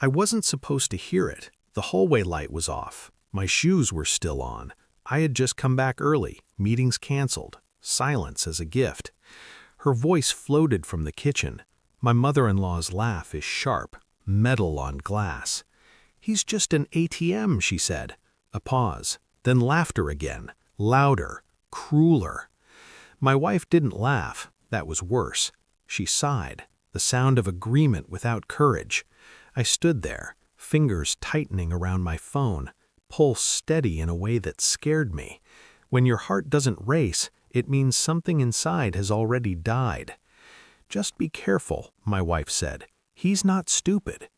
I wasn't supposed to hear it. The hallway light was off. My shoes were still on. I had just come back early, meetings canceled, silence as a gift. Her voice floated from the kitchen. My mother-in-law's laugh is sharp, metal on glass. "He's just an ATM," she said. A pause, then laughter again, louder, crueler. My wife didn't laugh. That was worse. She sighed, the sound of agreement without courage. I stood there, fingers tightening around my phone, pulse steady in a way that scared me. When your heart doesn't race, it means something inside has already died. "Just be careful," my wife said. "He's not stupid."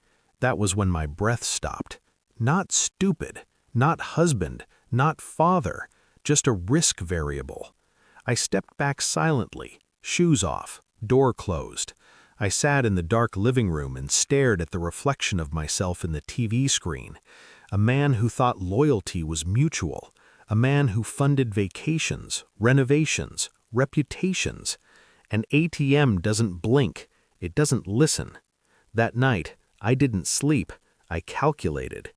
That was when my breath stopped. Not stupid, not husband, not father, just a risk variable. I stepped back silently, shoes off, door closed. I sat in the dark living room and stared at the reflection of myself in the TV screen. A man who thought loyalty was mutual. A man who funded vacations, renovations, reputations. An ATM doesn't blink. It doesn't listen. That night, I didn't sleep. I calculated.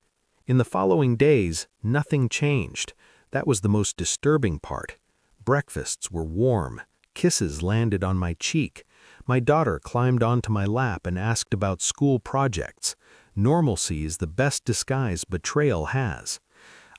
In the following days, nothing changed. That was the most disturbing part. Breakfasts were warm. Kisses landed on my cheek. My daughter climbed onto my lap and asked about school projects. Normalcy is the best disguise betrayal has.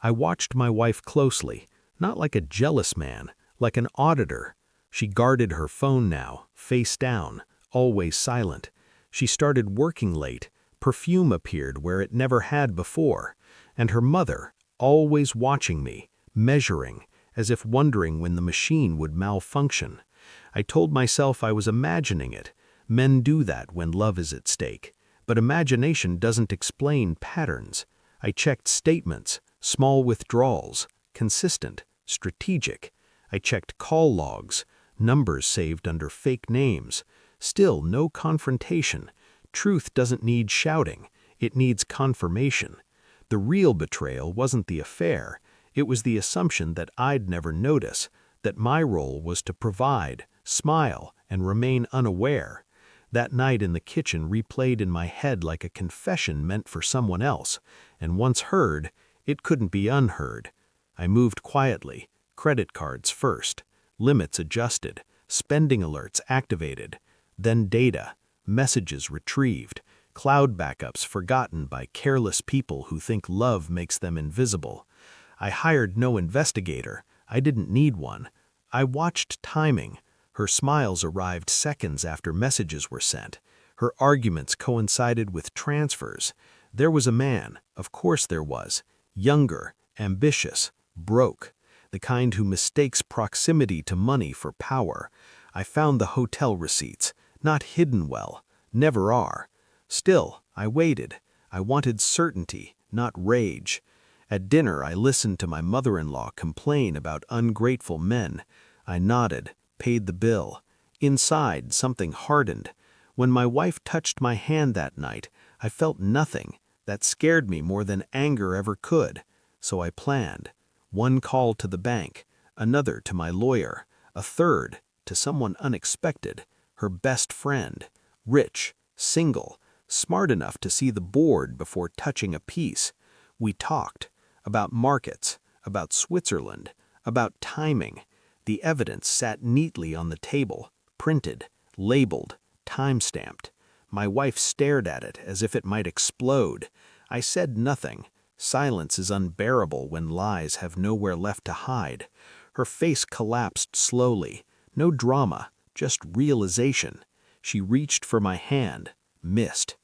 I watched my wife closely, not like a jealous man, like an auditor. She guarded her phone now, face down, always silent. She started working late. Perfume appeared where it never had before. And her mother, always watching me, measuring, as if wondering when the machine would malfunction. I told myself I was imagining it. Men do that when love is at stake. But imagination doesn't explain patterns. I checked statements, small withdrawals, consistent, strategic. I checked call logs, numbers saved under fake names. Still no confrontation. Truth doesn't need shouting. It needs confirmation. The real betrayal wasn't the affair. It was the assumption that I'd never notice, that my role was to provide, smile, and remain unaware. That night in the kitchen replayed in my head like a confession meant for someone else, and once heard, it couldn't be unheard. I moved quietly, credit cards first, limits adjusted, spending alerts activated, then data, messages retrieved, cloud backups forgotten by careless people who think love makes them invisible. I hired no investigator. I didn't need one. I watched timing. Her smiles arrived seconds after messages were sent. Her arguments coincided with transfers. There was a man, of course there was, younger, ambitious, broke, the kind who mistakes proximity to money for power. I found the hotel receipts, not hidden well, never are. Still, I waited. I wanted certainty, not rage. At dinner, I listened to my mother-in-law complain about ungrateful men. I nodded, paid the bill. Inside, something hardened. When my wife touched my hand that night, I felt nothing. That scared me more than anger ever could. So I planned. One call to the bank, another to my lawyer, a third to someone unexpected, her best friend, rich, single, smart enough to see the board before touching a piece. We talked about markets, about Switzerland, about timing. The evidence sat neatly on the table, printed, labeled, time-stamped. My wife stared at it as if it might explode. I said nothing. Silence is unbearable when lies have nowhere left to hide. Her face collapsed slowly. No drama, just realization. She reached for my hand, missed.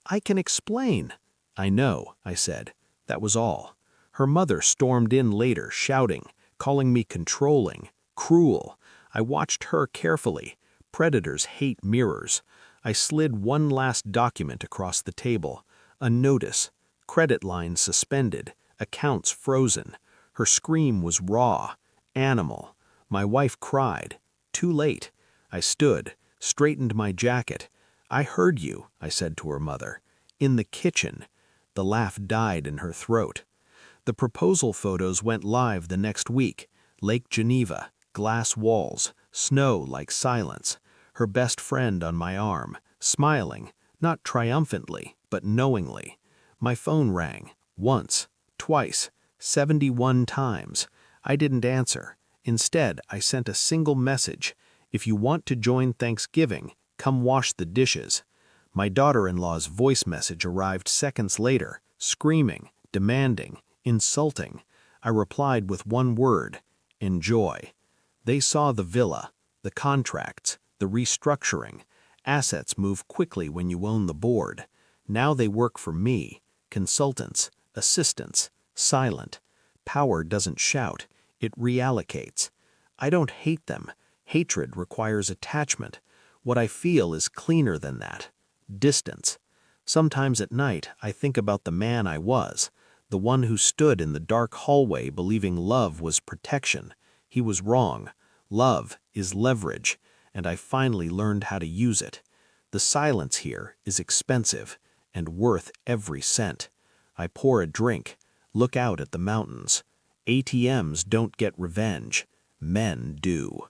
"I can explain." "I know," I said. That was all. Her mother stormed in later, shouting, calling me controlling, cruel. I watched her carefully. Predators hate mirrors. I slid one last document across the table. A notice. Credit lines suspended. Accounts frozen. Her scream was raw. Animal. My wife cried. Too late. I stood, straightened my jacket. "I heard you," I said to her mother. "In the kitchen." The laugh died in her throat. The proposal photos went live the next week. Lake Geneva, glass walls, snow like silence. Her best friend on my arm, smiling, not triumphantly, but knowingly. My phone rang. Once, twice, 71 times. I didn't answer. Instead, I sent a single message. If you want to join Thanksgiving, come wash the dishes. My daughter-in-law's voice message arrived seconds later, screaming, demanding, insulting. I replied with one word: enjoy. They saw the villa, the contracts, the restructuring. Assets move quickly when you own the board. Now they work for me, consultants, assistants, silent. Power doesn't shout, it reallocates. I don't hate them. Hatred requires attachment. What I feel is cleaner than that. Distance. Sometimes at night I think about the man I was, the one who stood in the dark hallway believing love was protection. He was wrong. Love is leverage, and I finally learned how to use it. The silence here is expensive and worth every cent. I pour a drink, look out at the mountains. ATMs don't get revenge. Men do.